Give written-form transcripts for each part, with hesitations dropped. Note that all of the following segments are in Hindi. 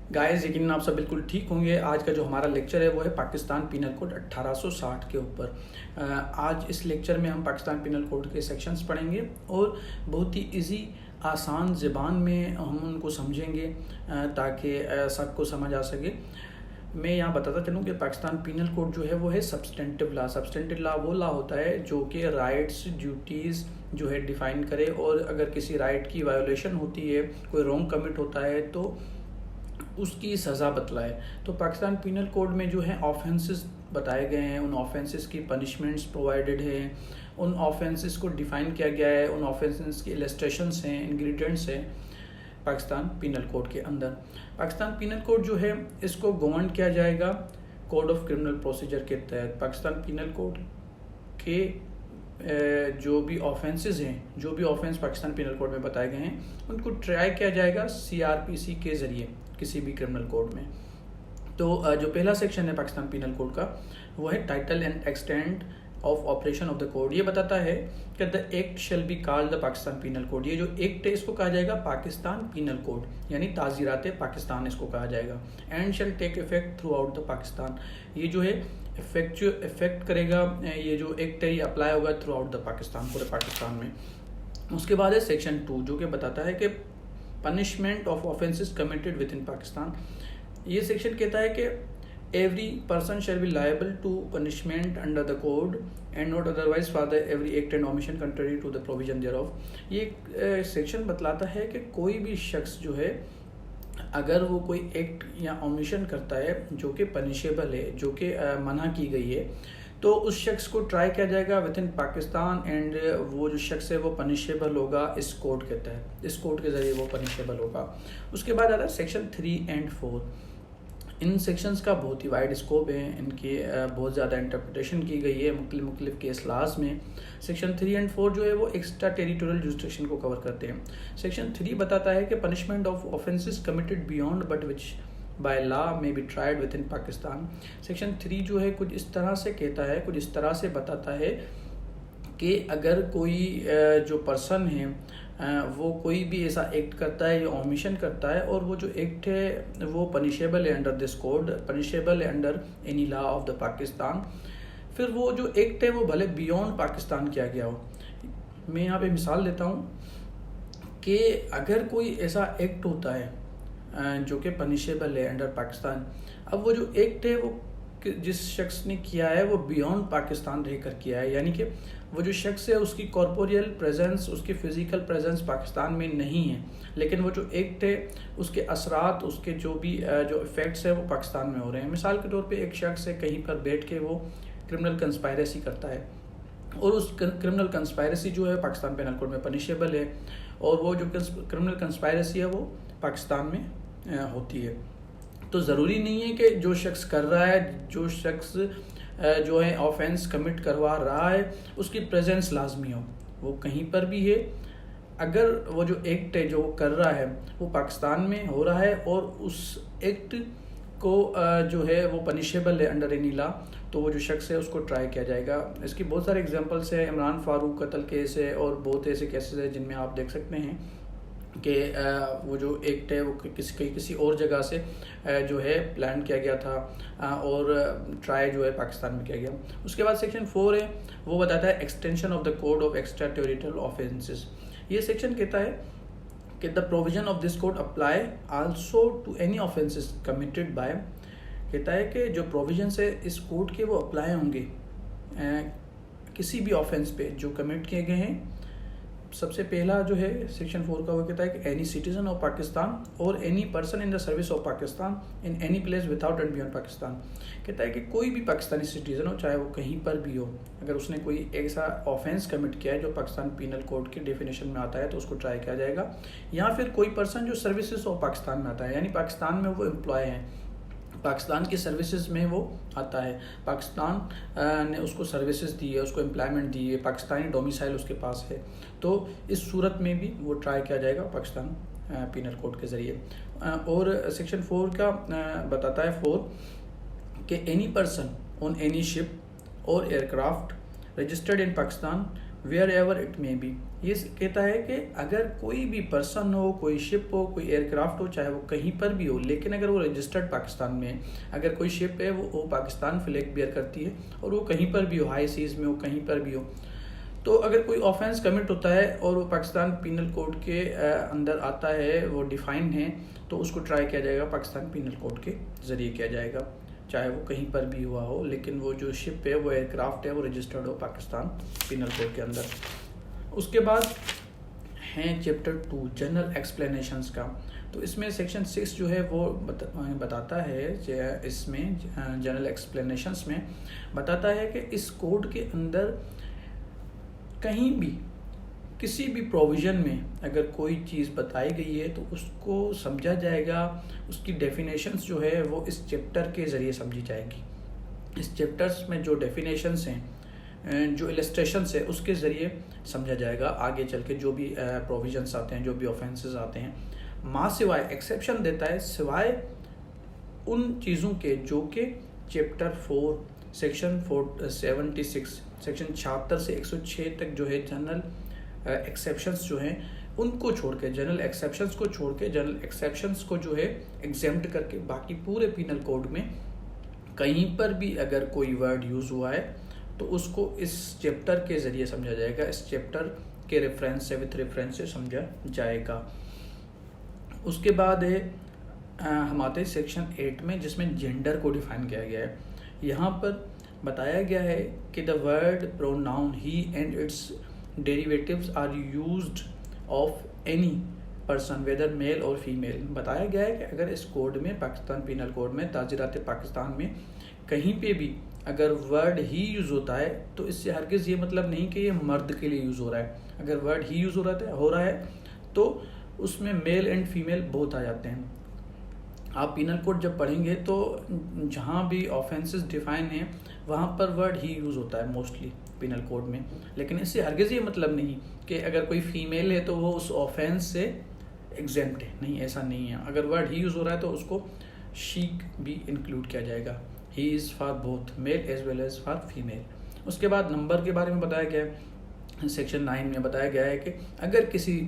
गाइस यकीनन आप सब बिल्कुल ठीक होंगे। आज का जो हमारा लेक्चर है वो है पाकिस्तान पीनल कोड 1860 के ऊपर। आज इस लेक्चर में हम पाकिस्तान पीनल कोड के सेक्शंस पढ़ेंगे और बहुत ही इजी आसान ज़बान में हम उनको समझेंगे ताकि सबको समझ आ सके। मैं यहाँ बताता चलूँ कि पाकिस्तान पीनल कोड जो है वो है सब्सटेंटिव लॉ। सब्सटेंटिव लॉ वो लॉ होता है जो कि राइट्स ड्यूटीज़ जो है डिफ़ाइन करे, और अगर किसी राइट की वायोलेशन होती है, कोई रॉन्ग कमिट होता है तो उसकी सज़ा बतलाए। तो पाकिस्तान पीनल कोड में जो है ऑफेंसेस बताए गए हैं, उन ऑफेंसेस की पनिशमेंट्स प्रोवाइडेड हैं, उन ऑफेंसेस को डिफ़ाइन किया गया है, उन ऑफेंसेस की इलस्ट्रेशंस हैं, इंग्रेडिएंट्स हैं पाकिस्तान पीनल कोड के अंदर। पाकिस्तान पीनल कोड जो है इसको गवर्न किया जाएगा कोड ऑफ क्रिमिनल प्रोसीजर के तहत। पाकिस्तान पीनल कोड के जो भी ऑफेंसेस हैं, जो भी ऑफेंस पाकिस्तान पीनल कोड में बताए गए हैं, उनको ट्राई किया जाएगा CRPC के ज़रिए किसी भी क्रिमिनल कोड में। तो जो पहला सेक्शन है पाकिस्तान पीनल कोड का वो है title and extent of operation of the code. ये बताता है कि the act shall be called the Pakistan penal code. ये जो एक्ट है इसको कहा जाएगा पाकिस्तान पीनल कोड, यानी ताज़ीरात पाकिस्तान इसको कहा जाएगा। And shall take effect throughout the Pakistan. ये जो है इफेक्ट करेगा, ये जो एक्ट है ये अप्लाई होगा थ्रू आउट द पाकिस्तान, पूरे पाकिस्तान में। उसके बाद है सेक्शन 2 जो कि बताता है कि punishment of offences committed with in Pakistan. ये सेक्शन कहता है कि every person shall be liable to punishment under the code and not otherwise for the every act and omission contrary to the provision thereof। ये सेक्शन बतलाता है कि कोई भी शख्स जो है अगर वो कोई एक्ट या ओमिशन करता है जो कि पनिशेबल है, जो कि मना की गई है, तो उस शख्स को ट्राई किया जाएगा विद इन पाकिस्तान, एंड वो जो शख्स है वो पनिशेबल होगा इस कोड के तहत, इस कोड के ज़रिए वो पनिशेबल होगा। उसके बाद आता है सेक्शन 3 and 4। इन सेक्शंस का बहुत ही वाइड स्कोप है, इनकी बहुत ज़्यादा इंटरप्रिटेशन की गई है मुख्तलिफ केस लाज में। सेक्शन 3 and 4 जो है वो एक्स्ट्रा टेरिटोरियल जुरिस्डिक्शन को कवर करते हैं। सेक्शन 3 बताता है कि punishment of offences committed beyond but which by law may be tried within Pakistan. Section 3 जो है कुछ इस तरह से कहता है, कुछ इस तरह से बताता है कि अगर कोई जो पर्सन है वो कोई भी ऐसा एक्ट करता है या ओमिशन करता है, और वो जो एक्ट है वो पनिशेबल है अंडर दिस कोड, पनिशेबल है under any law of the Pakistan, फिर वो जो एक्ट है वो भले बियॉन्ड पाकिस्तान किया गया हो। मैं यहाँ पे मिसाल देता हूँ कि अगर कोई ऐसा एक्ट होता है जो कि पनिशेबल है अंडर पाकिस्तान, अब वो जो एक्ट है वो जिस शख्स ने किया है वो बियॉन्ड पाकिस्तान रहकर किया है, यानी कि वो जो शख्स है उसकी कॉर्पोरियल प्रेजेंस, उसकी फ़िज़िकल प्रेजेंस पाकिस्तान में नहीं है, लेकिन वो जो एक्ट है उसके असरात, उसके जो भी जो इफ़ेक्ट्स है वो पाकिस्तान में हो रहे हैं। मिसाल के तौर पे एक शख्स है कहीं पर बैठ के वो क्रिमिनल कंस्पायरेसी करता है, और उस क्रिमिनल कंस्पायरेसी जो है पाकिस्तान पेनल कोड में पनिशेबल है, और वो जो क्रिमिनल कंस्पायरेसी है वो पाकिस्तान में होती है। तो ज़रूरी नहीं है कि जो शख्स कर रहा है, जो शख्स जो है ऑफेंस कमिट करवा रहा है, उसकी प्रेजेंस लाजमी हो, वो कहीं पर भी है। अगर वो जो एक्ट है जो वो कर रहा है वो पाकिस्तान में हो रहा है और उस एक्ट को जो है वो पनिशेबल है अंडर एनी लॉ, तो वो जो शख्स है उसको ट्राई किया जाएगा। इसकी बहुत सारे एग्जांपल्स है, इमरान फारूक कत्ल केस है और बहुत ऐसे केसेस है जिनमें आप देख सकते हैं कि वो जो एक्ट है वो किसी और जगह से जो है प्लान किया गया था और ट्राई जो है पाकिस्तान में किया गया। उसके बाद सेक्शन 4 है, वो बताता है extension of the code of extra territorial offences. ये सेक्शन कहता है कि the provision of this code apply also to any offences committed by. कहता है कि जो प्रोविजंस है इस कोड के वो अप्लाई होंगे किसी भी ऑफेंस पे जो कमिट किए गए हैं। सबसे पहला जो है सेक्शन 4 का वो कहता है कि एनी सिटीजन ऑफ पाकिस्तान और any person in the service of Pakistan in any place without and beyond Pakistan. कहता है कि कोई भी पाकिस्तानी सिटीजन हो, चाहे वो कहीं पर भी हो, अगर उसने कोई ऐसा ऑफेंस कमिट किया है जो पाकिस्तान पीनल कोड के डेफिनेशन में आता है तो उसको ट्राई किया जाएगा। या फिर कोई पर्सन जो सर्विसेज ऑफ पाकिस्तान में आता है, यानी पाकिस्तान में वो एम्प्लॉय हैं, पाकिस्तान की सर्विसेज में वो आता है, पाकिस्तान ने उसको सर्विसेज दी है, उसको एम्प्लॉयमेंट दी है, पाकिस्तानी डोमिसाइल उसके पास है, तो इस सूरत में भी वो ट्राई किया जाएगा पाकिस्तान पीनल कोड के ज़रिए। और सेक्शन 4 का बताता है 4 कि any person on any ship और aircraft registered in Pakistan wherever it may be. ये कहता है कि अगर कोई भी पर्सन हो, कोई शिप हो, कोई एयरक्राफ्ट हो, चाहे वो कहीं पर भी हो, लेकिन अगर वो रजिस्टर्ड पाकिस्तान में है, अगर कोई शिप है वो पाकिस्तान फ्लैग बियर करती है और वो कहीं पर भी हो, हाई सीज में हो, कहीं पर भी हो, तो अगर कोई ऑफेंस कमिट होता है और वो पाकिस्तान पिनल कोड के अंदर आता है, वो डिफाइन है, तो उसको ट्राई किया जाएगा पाकिस्तान पिनल कोड के ज़रिए किया जाएगा, चाहे वो कहीं पर भी हुआ हो, लेकिन वो जो शिप है, वो एयरक्राफ्ट है, वो रजिस्टर्ड हो पाकिस्तान पिनल कोड के अंदर। उसके बाद हैं चैप्टर 2 जनरल एक्सप्लेनेशंस का। तो इसमें सेक्शन 6 जो है वो बताता है, इसमें जनरल एक्सप्लेनेशंस में बताता है कि इस कोड के अंदर कहीं भी किसी भी प्रोविज़न में अगर कोई चीज़ बताई गई है तो उसको समझा जाएगा, उसकी डेफिनेशंस जो है वो इस चैप्टर के ज़रिए समझी जाएगी। इस चैप्टर्स में जो डेफिनेशंस हैं, जो इलस्ट्रेशंस है, उसके ज़रिए समझा जाएगा आगे चल के जो भी प्रोविजंस आते हैं, जो भी ऑफेंसेस आते हैं। माँ सिवाय एक्सेप्शन देता है, सिवाय उन चीज़ों के जो कि चैप्टर 4 सेक्शन 476 सेक्शन 76 से 106 तक जो है जनरल एक्सेप्शंस जो हैं उनको छोड़ के, जनरल एक्सेप्शंस को छोड़ के, जनरल एक्सेप्शंस को जो है एग्जेम्प्ट करके बाकी पूरे पिनल कोड में कहीं पर भी अगर कोई वर्ड यूज़ हुआ है तो उसको इस चैप्टर के ज़रिए समझा जाएगा, इस चैप्टर के रेफरेंस से, विथ रेफरेंस से समझा जाएगा। उसके बाद है हम आते हैं सेक्शन 8 में, जिसमें जेंडर को डिफाइन किया गया है। यहाँ पर बताया गया है कि the word pronoun he and its derivatives are used of any person whether male और फीमेल। बताया गया है कि अगर इस कोड में, पाकिस्तान पिनल कोड में, ताज़ीरात पाकिस्तान में कहीं पे भी अगर वर्ड ही यूज़ होता है तो इससे हरगिज़ ये मतलब नहीं कि ये मर्द के लिए यूज़ हो रहा है। अगर वर्ड ही यूज़ हो रहा है तो उसमें मेल एंड फीमेल बोथ आ जाते हैं। आप पिनल कोड जब पढ़ेंगे तो जहाँ भी ऑफेंसेस डिफाइन हैं वहाँ पर वर्ड ही यूज़ होता है मोस्टली पिनल कोड में, लेकिन इससे हरगिज़ ये मतलब नहीं कि अगर कोई फीमेल है तो वो उस ऑफेंस से एग्जेम्प्ट है, नहीं, ऐसा नहीं है। अगर वर्ड ही यूज़ हो रहा है तो उसको शी भी इंक्लूड किया जाएगा। He is for both male as well as for female. उसके बाद नंबर के बारे में बताया गया है, सेक्शन 9 में बताया गया है कि अगर किसी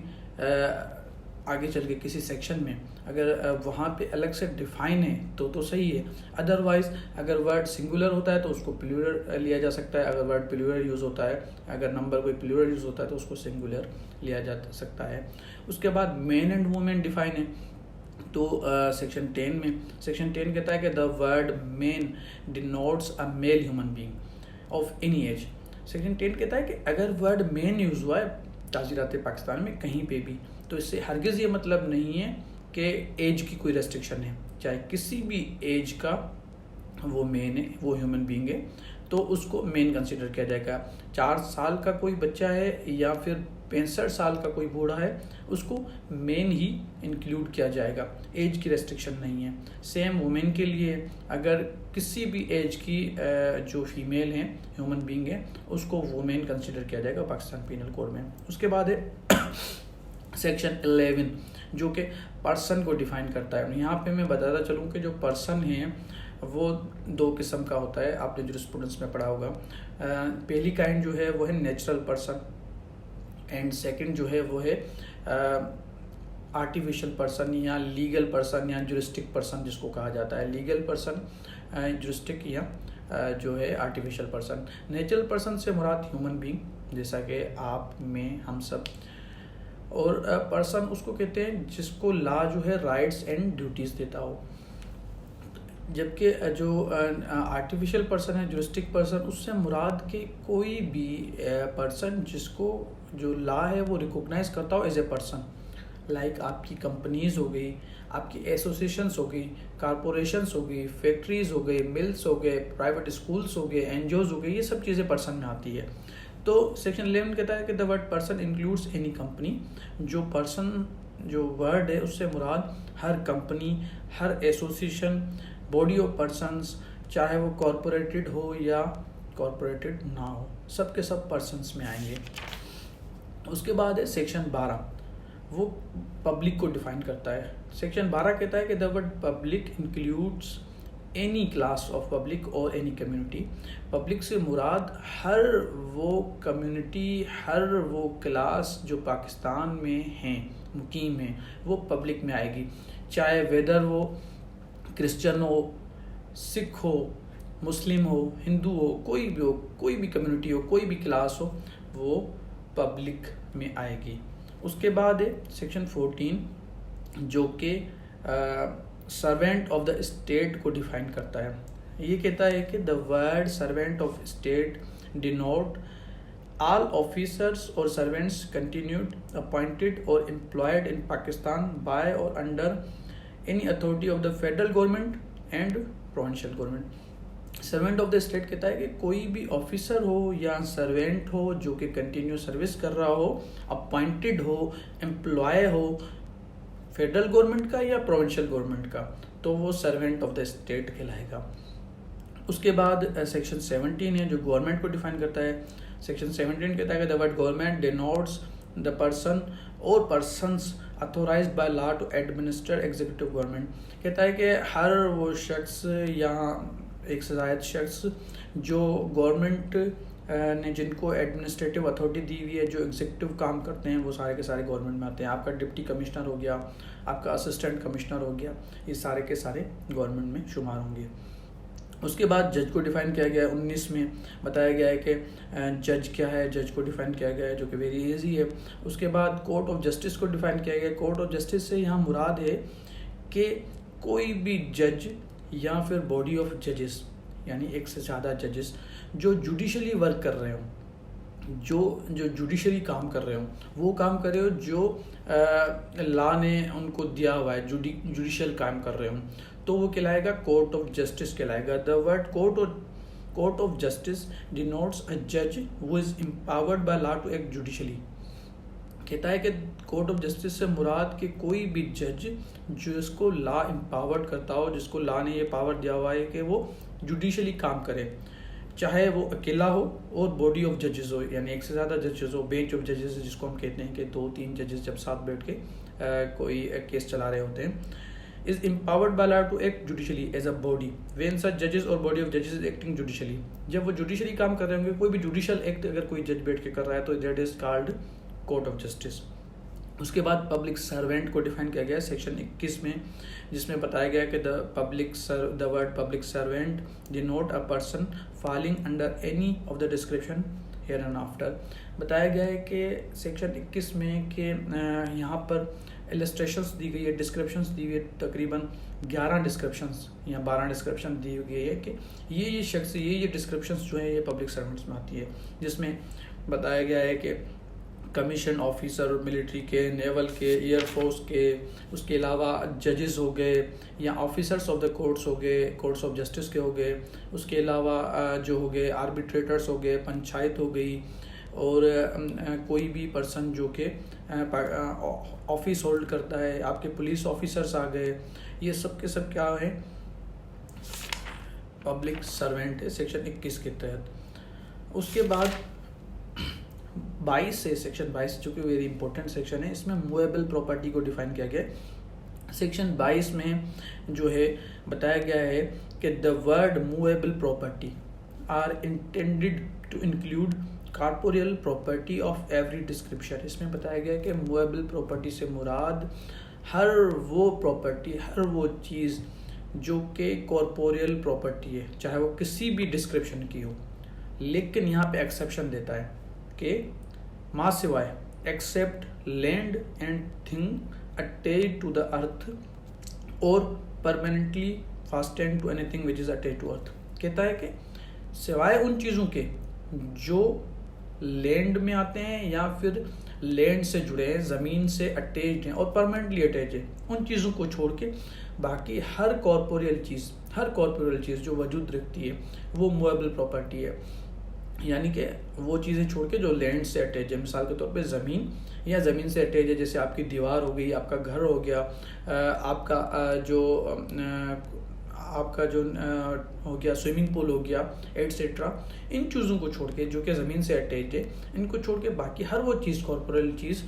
आगे चल के किसी सेक्शन में अगर वहाँ पे अलग से डिफाइन है तो सही है, अदरवाइज अगर वर्ड सिंगुलर होता है तो उसको प्लूरल लिया जा सकता है, अगर वर्ड प्लूरल यूज़ होता है, अगर नंबर कोई प्लूरल यूज़ होता है तो उसको सिंगुलर लिया जा सकता है। उसके बाद मेन एंड वुमेन डिफाइन है, तो सेक्शन 10 में, सेक्शन 10 कहता है कि the word man denotes a male human being of any age. Section 10 कहता है कि अगर वर्ड मेन यूज़ हुआ है ताज़ीरात पाकिस्तान में कहीं पे भी तो इससे हरगिज़ ये मतलब नहीं है कि एज की कोई रेस्ट्रिक्शन है, चाहे किसी भी एज का वो मेन है, वो ह्यूमन बीइंग है तो उसको मेन कंसिडर किया जाएगा। 4 साल का कोई बच्चा है या फिर 65 साल का कोई बूढ़ा है उसको मेन ही इंक्लूड किया जाएगा, एज की रेस्ट्रिक्शन नहीं है। सेम वुमेन के लिए अगर किसी भी एज की जो फीमेल हैं ह्यूमन बीइंग है उसको वुमेन कंसिडर किया जाएगा पाकिस्तान पिनल कोड में। उसके बाद है सेक्शन 11 जो कि पर्सन को डिफाइन करता है। यहाँ पे मैं बताता चलूँ कि जो पर्सन है वो 2 किस्म का होता है, आपने जूरिस्प्रूडेंस में पढ़ा होगा। पहली काइंड जो है वो है नेचुरल पर्सन एंड सेकंड जो है वो है आर्टिफिशियल पर्सन या लीगल पर्सन या जुरिस्टिक पर्सन जिसको कहा जाता है। लीगल पर्सन, जुरिस्टिक या जो है आर्टिफिशियल पर्सन। नेचुरल पर्सन से मुराद ह्यूमन बीइंग जैसा कि आप, मैं, हम सब, और पर्सन उसको कहते हैं जिसको लॉ जो है राइट्स एंड ड्यूटीज़ देता हो। जबकि जो आर्टिफिशियल पर्सन है, जुरिस्टिक पर्सन, उससे मुराद के कोई भी पर्सन जिसको जो लॉ है वो रिकॉग्नाइज करता हो एज ए पर्सन, लाइक आपकी कंपनीज हो गई, आपकी एसोसिएशंस हो गई, कारपोरेशंस हो गई, फैक्ट्रीज हो गई, मिल्स हो गए, प्राइवेट स्कूल्स हो गए, एनजीओज हो गए, ये सब चीज़ें पर्सन में आती है। तो सेक्शन 11 कहता है कि the word person includes any company. जो पर्सन जो वर्ड है उससे मुराद हर कंपनी, हर एसोसिएशन, बॉडी ऑफ पर्सन्स, चाहे वो कॉरपोरेटेड हो या कॉरपोरेटेड ना हो, सब के सब पर्सन्स में आएंगे। उसके बाद है सेक्शन 12, वो पब्लिक को डिफाइन करता है। सेक्शन 12 कहता है कि the word public includes any class of public और एनी कम्युनिटी। पब्लिक से मुराद हर वो कम्युनिटी, हर वो क्लास जो पाकिस्तान में हैं, मुकीम हैं, वो पब्लिक में आएगी। चाहे वेदर वो क्रिश्चियन हो, सिख हो, मुस्लिम हो, हिंदू हो, कोई भी हो, कोई भी कम्युनिटी हो, कोई भी क्लास हो, वो पब्लिक में आएगी। उसके बाद है सेक्शन 14 जो कि सर्वेंट ऑफ द स्टेट को डिफाइन करता है। ये कहता है कि the word servant of state denote all officers or servants continued, appointed or employed in Pakistan by or under any authority of the federal government and provincial government। Servant of the state कहता है कि कोई भी ऑफिसर हो या सर्वेंट हो जो कि कंटिन्यू सर्विस कर रहा हो, अपॉइंटेड हो, एम्प्लॉय हो फेडरल गवर्नमेंट का या प्रोविंशियल गवर्नमेंट का, तो वो सर्वेंट ऑफ द स्टेट कहलाएगा। उसके बाद सेक्शन 17 है जो गवर्नमेंट को डिफाइन करता है। सेक्शन 17 कहता है कि the word government denotes the person और persons authorised by law to administer executive government. कहता है कि हर वो शख्स या एक से ज़ायद शख्स जो गवर्नमेंट ने जिनको एडमिनिस्ट्रेटिव अथॉरिटी दी हुई है, जो एग्जीक्यूटिव काम करते हैं, वो सारे के सारे गवर्नमेंट में आते हैं। आपका डिप्टी कमिश्नर हो गया, आपका असिस्टेंट कमिश्नर हो गया, ये सारे के सारे गवर्नमेंट में शुमार होंगे। उसके बाद जज को डिफाइन किया गया है। 19 में बताया गया है कि जज क्या है, जज को डिफाइन किया गया है जो कि वेरी इजी है। उसके बाद कोर्ट ऑफ जस्टिस को डिफाइन किया गया है। कोर्ट ऑफ जस्टिस से यहाँ मुराद है कि कोई भी जज या फिर बॉडी ऑफ जजेस, यानी एक से ज़्यादा जजेस जो जुडिशली वर्क कर रहे हों, जो जुडिशरी काम कर रहे हों, वो काम कर रहे हो जो लॉ ने उनको दिया हुआ है, जुडिशल काम कर रहे हों, तो वो कहलाएगा कोर्ट ऑफ जस्टिस कहलाएगा। The word court of justice denotes a जज who is empowered by law to act judicially. कहता है कि कोर्ट ऑफ जस्टिस से मुराद कि कोई भी जज जिसको लॉ एम्पावर्ड करता हो, जिसको लॉ ने ये पावर दिया हुआ है कि वो जुडिशली काम करे, चाहे वो अकेला हो और बॉडी ऑफ जजेस हो, यानी एक से ज़्यादा जजेस हो, बेंच ऑफ जजेस जिसको हम कहते हैं कि 2-3 जजेस जब साथ बैठ के कोई केस चला रहे होते हैं, is empowered by law to act judicially as a body when such जजेस और बॉडी ऑफ जजेस इज एक्टिंग जुडिशली। जब वो जुडिशली काम कर रहे होंगे, कोई भी जुडिशल एक्ट अगर कोई जज बैठ के कर रहा है तो that is called court of justice. उसके बाद पब्लिक सर्वेंट को डिफाइन किया गया सेक्शन 21 में, जिसमें बताया गया कि the word public servant denote a person falling under any of the description here and after. बताया गया है कि सेक्शन 21 में कि यहाँ पर इलस्ट्रेशंस दी गई है, डिस्क्रिप्शंस दी हुई है, तकरीबन 11 डिस्क्रिप्शंस या 12 डिस्क्रिप्शन दी गई है कि ये शख्स ये डिस्क्रिप्शंस जो है ये पब्लिक सर्वेंट्स में आती है, जिसमें बताया गया है कि कमीशन ऑफिसर मिलिट्री के, नेवल के, एयरफोर्स के, उसके अलावा जजेस हो गए या ऑफिसर्स ऑफ द कोर्ट्स हो गए, कोर्ट्स ऑफ जस्टिस के हो गए, उसके अलावा जो हो गए आर्बिट्रेटर्स हो गए, पंचायत हो गई, और कोई भी पर्सन जो कि ऑफिस होल्ड करता है, आपके पुलिस ऑफिसर्स आ गए, ये सब के सब क्या है, पब्लिक सर्वेंट है सेक्शन 21 के तहत। उसके बाद 22 से सेक्शन 22 जो कि वेरी इंपॉर्टेंट सेक्शन है, इसमें मूवेबल प्रॉपर्टी को डिफाइन किया गया है। सेक्शन 22 में जो है बताया गया है कि the word movable property are intended to include corporeal property of every description. इसमें बताया गया है कि मूवेबल प्रॉपर्टी से मुराद हर वो प्रॉपर्टी, हर वो चीज़ जो कि कॉर्पोरियल प्रॉपर्टी है, चाहे वो किसी भी डिस्क्रिप्शन की हो, लेकिन यहाँ पे एक्सेप्शन देता है कि माँ सिवाय except land and thing attached to the earth और permanently fastened to anything which is attached to earth. कहता है कि सिवाय उन चीज़ों के जो लैंड में आते हैं या फिर लैंड से जुड़े हैं, ज़मीन से अटैच्ड हैं और परमानेंटली अटैच है, उन चीज़ों को छोड़ के बाकी हर कॉर्पोरियल चीज़ जो वजूद रखती है वो मूवेबल प्रॉपर्टी है। यानी कि वो चीज़ें छोड़ के जो लैंड से अटैच है, मिसाल के तौर पे ज़मीन या ज़मीन से अटैच है, जैसे आपकी दीवार हो गई, आपका घर हो गया, आपका जो हो गया स्विमिंग पूल हो गया, एटसेट्रा। इन चीज़ों को छोड़ के जो कि ज़मीन से अटैच है, इनको छोड़ के बाकी हर वो चीज़ कॉर्पोरल चीज़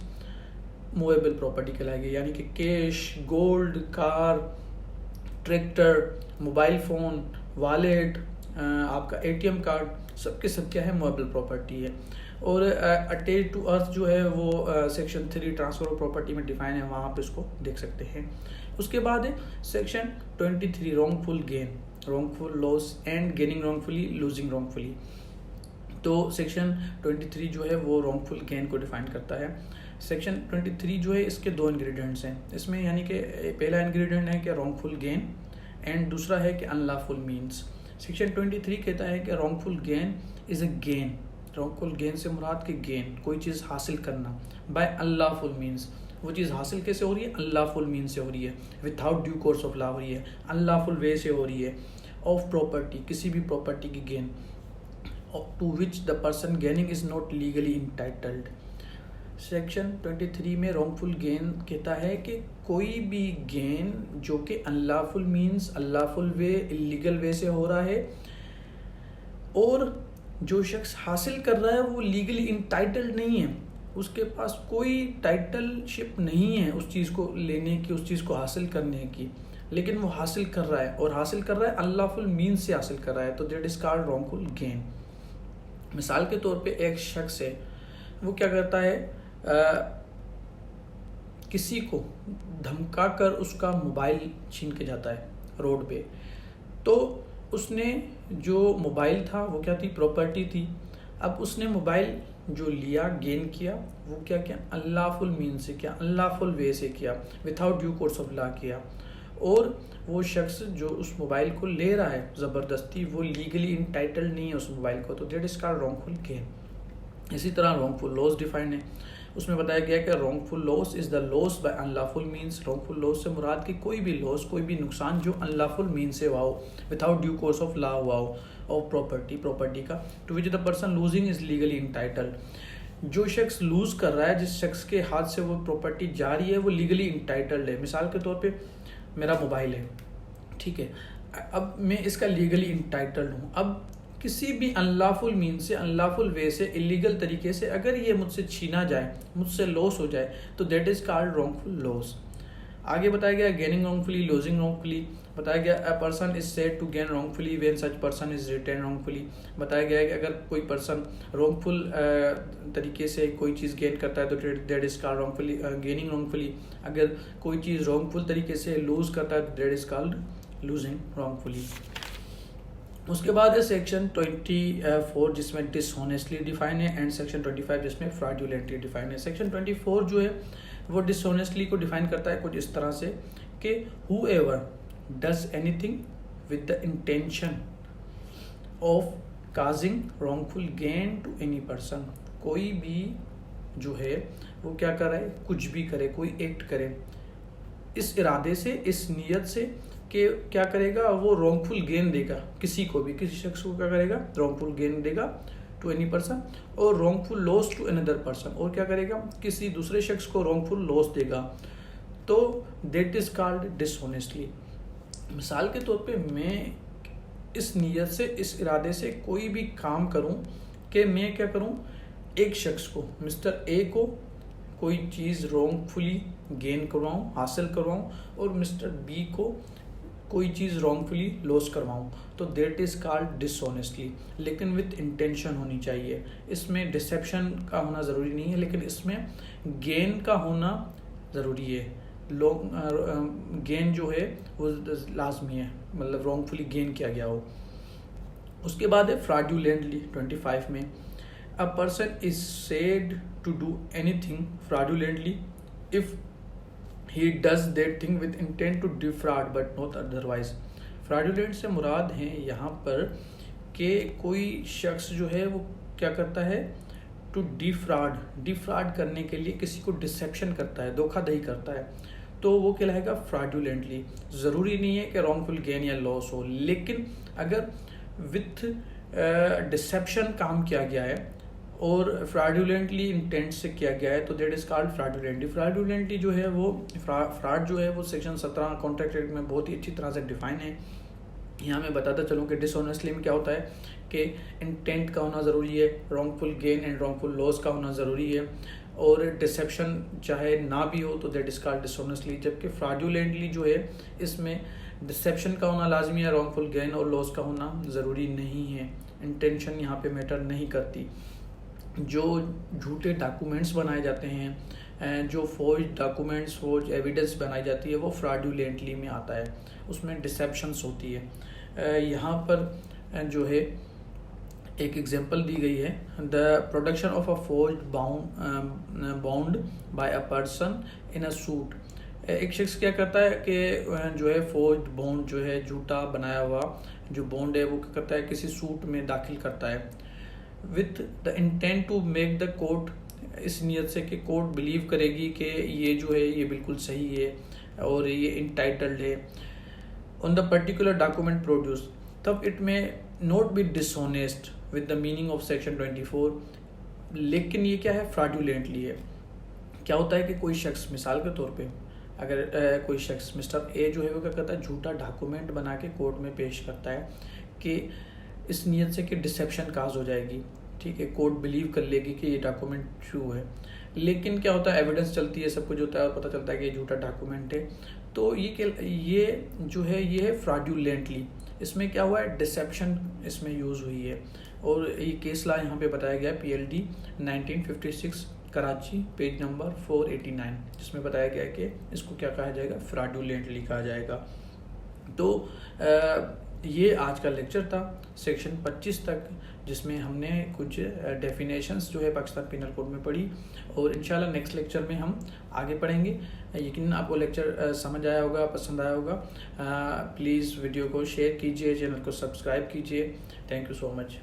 मूवेबल प्रॉपर्टी कहलाएगी। यानी कि cash, gold, car, tractor, mobile phone, wallet, आपका एटीएम कार्ड, सब के सब क्या है, मूवेबल प्रॉपर्टी है। और अटैच टू अर्थ जो है वो सेक्शन 3 ट्रांसफर ऑफ प्रॉपर्टी में डिफाइन है, वहाँ पे उसको देख सकते हैं। उसके बाद है section 23 wrongful gain, wrongful loss and gaining wrongfully, losing wrongfully. तो सेक्शन 23 जो है वो रॉन्गफुल गेन को डिफाइन करता है। सेक्शन 23 जो है इसके दो इंग्रेडिएंट्स हैं इसमें, यानी कि पहला इंग्रेडिएंट है कि रॉन्गफुल गेन एंड दूसरा है कि अनलॉफुल मीन्स। सेक्शन 23 कहता है कि wrongful gain is a gain, wrongful gain से मुराद के गेन कोई चीज़ हासिल करना बाय अनलॉफुल मीन्स, वो चीज़ हासिल कैसे हो रही है, अनलॉफुल मीन्स से हो रही है, without due course of law हो रही है, अनलॉफुल वे से हो रही है, ऑफ प्रॉपर्टी, किसी भी प्रॉपर्टी की gain, to which the person gaining is not legally entitled. Section 23 में रॉन्गफुल गेन कहता है कि कोई भी गेन जो कि अनलॉफुल मीन्स, अनलॉफुल वे, इलीगल वे से हो रहा है और जो शख्स हासिल कर रहा है वो लीगली इंटाइटल्ड नहीं है, उसके पास कोई टाइटलशिप नहीं है उस चीज़ को लेने की, उस चीज़ को हासिल करने की, लेकिन वो हासिल कर रहा है और हासिल कर रहा है अनलॉफुल मीन्स से हासिल कर रहा है, तो that is called wrongful gain. मिसाल के तौर पे एक शख्स है, वो क्या करता है, किसी को धमका कर उसका मोबाइल छीन के जाता है रोड पे, तो उसने जो मोबाइल था वो क्या थी, प्रॉपर्टी थी। अब उसने मोबाइल जो लिया, गेन किया, वो क्या किया, अनलॉफुल मीन से किया, अनलॉफुल वे से किया, without due course of law किया। और वो शख्स जो उस मोबाइल को ले रहा है ज़बरदस्ती, वो लीगली इंटाइटल्ड नहीं है उस मोबाइल को, तो that is called wrongful gain. इसी तरह रॉन्गफुल लॉस डिफाइंड है, उसमें बताया गया कि wrongful loss is the loss by unlawful means. Wrongful loss से मुराद की कोई भी लॉस, कोई भी नुकसान जो अनलॉफुल मीन से हुआ हो, without due course of law हुआ हो, ऑफ प्रॉपर्टी का, to which the person losing is legally entitled. जो शख्स लूज कर रहा है, जिस शख्स के हाथ से वो प्रॉपर्टी जा रही है, वो लीगली इंटाइटल्ड है। मिसाल के तौर पे मेरा मोबाइल है, ठीक है, अब मैं इसका लीगली इंटाइटल्ड हूँ। अब किसी भी अनलॉफुल मीन से, अनलॉफुल वे से, इलीगल तरीके से अगर ये मुझसे छीना जाए, मुझसे लॉस हो जाए, तो that is called wrongful loss. आगे बताया गया गेनिंग रॉन्गफुली, लूजिंग रॉन्गफुली। बताया गया a person is said to gain wrongfully when such person is retain wrongfully. बताया गया है कि अगर कोई पर्सन रॉन्गफुल तरीके से कोई चीज़ गेन करता है तो that is called wrongfully gaining wrongfully. अगर कोई चीज़ रॉन्गफुल तरीके से लूज करता है तो that is called losing wrongfully. उसके बाद है सेक्शन 24 जिसमें डिसऑनेस्टली डिफाइन है, एंड सेक्शन 25 जिसमें फ्रॉडुलेंटली डिफाइन है। सेक्शन 24 जो है वो डिसऑनेस्टली को डिफाइन करता है कुछ इस तरह से कि whoever does anything with the intention of causing wrongful gain to any person। कोई भी जो है वो क्या कर रहा है, कुछ भी करे, कोई एक्ट करे इस इरादे से, इस नीयत से कि क्या करेगा, वो रॉन्गफुल गेन देगा किसी को भी, किसी शख्स को क्या करेगा, रॉन्गफुल गेन देगा टू एनी पर्सन, और wrongful loss to another person, और क्या करेगा, किसी दूसरे शख्स को रॉन्गफुल लॉस देगा, तो दैट इज कॉल्ड डिसऑनेस्टली। मिसाल के तौर पे मैं इस नीयत से, इस इरादे से कोई भी काम करूं कि मैं क्या करूं, एक शख्स को, मिस्टर ए को कोई चीज़ रॉन्गफुली गेन करवाऊं, हासिल करवाऊं, और मिस्टर बी को कोई चीज़ रॉन्गफुली लॉस करवाऊं, तो दैट इज़ कॉल्ड डिसऑनेस्टली, लेकिन विथ इंटेंशन होनी चाहिए। इसमें डिसेप्शन का होना ज़रूरी नहीं है, लेकिन इसमें गेन का होना ज़रूरी है। गेन जो है वो लाजमी है, मतलब रॉन्गफुली गेन किया गया हो। उसके बाद है फ्रॉडुलेंटली 25 में, a person is said to do anything fraudulently if he does that thing with intent to defraud but not otherwise। Fraudulent से मुराद है यहाँ पर कि कोई शख्स जो है वो क्या करता है, टू डिफ्राड करने के लिए किसी को डिसेप्शन करता है, धोखाधड़ी करता है, तो वो कहलाएगा फ्रॉडुलेंटली। ज़रूरी नहीं है कि रॉन्गफुल गेन या लॉस हो, लेकिन अगर विथ डिसेप्शन काम किया गया है और फ्रॉडुलेंटली इंटेंट से किया गया है तो that is called fraudulently. Fraudulently जो है वो फ्रॉड जो है वो सेक्शन 17 कॉन्ट्रैक्ट एक्ट में बहुत ही अच्छी तरह से डिफाइन है। यहाँ मैं बताता चलूँ कि डिसऑनेस्टली में क्या होता है कि इंटेंट का होना ज़रूरी है, wrongful gain and wrongful loss का होना ज़रूरी है, और डिसेप्शन चाहे ना भी हो तो दैट इज कॉल्ड डिसऑनेस्टली। जबकि फ्रॉडुलेंटली जो है इसमें डिसेप्शन का होना लाजमी है, रॉन्गफुल गेन और लॉस का होना ज़रूरी नहीं है, इंटेंशन यहाँ पे मैटर नहीं करती। जो झूठे डॉक्यूमेंट्स बनाए जाते हैं, जो फोर्ज डॉक्यूमेंट्स फोर्ज एविडेंस बनाई जाती है वो फ्रॉडुलेंटली में आता है, उसमें डिसेप्शंस होती है। यहाँ पर जो है एक एग्जांपल दी गई है, the production of a forge bound by a person in a suit. एक शख्स क्या करता है कि जो है फोर्ज बॉन्ड जो है झूठा बनाया हुआ जो बॉन्ड है वो क्या करता है किसी सूट में दाखिल करता है with the intent to make the court, इस नियत से कि कोर्ट बिलीव करेगी कि ये जो है ये बिल्कुल सही है और ये इंटाइटल्ड है on the particular document produce, तब इट में not be dishonest with the meaning of section 24। लेकिन ये क्या है, फ्रॉडुलेंटली है। क्या होता है कि कोई शख्स, मिसाल के तौर पे अगर कोई शख्स मिस्टर ए जो है वो क्या करता है झूठा डॉक्यूमेंट बना के कोर्ट में पेश करता है कि इस नियत से कि डिसेप्शन काज हो जाएगी, ठीक है, कोर्ट बिलीव कर लेगी कि ये डॉक्यूमेंट ट्रू है। लेकिन क्या होता है, एविडेंस चलती है, सब कुछ होता है, पता चलता है कि ये झूठा डॉक्यूमेंट है, तो ये जो है ये है फ्रॉडुलेंटली। इसमें क्या हुआ है, डिसेप्शन इसमें यूज़ हुई है। और ये केस ला यहाँ पे बताया गया है PLD 1956 कराची पेज नंबर 489, जिसमें बताया गया है कि इसको क्या कहा जाएगा, फ्रॉडुलेंटली कहा जाएगा। तो ये आज का लेक्चर था सेक्शन 25 तक, जिसमें हमने कुछ डेफिनेशंस जो है पाकिस्तान पिनल कोड में पढ़ी, और इंशाल्लाह नेक्स्ट लेक्चर में हम आगे पढ़ेंगे। यकीनन आपको लेक्चर समझ आया होगा, पसंद आया होगा। प्लीज़ वीडियो को शेयर कीजिए, चैनल को सब्सक्राइब कीजिए। Thank you so much.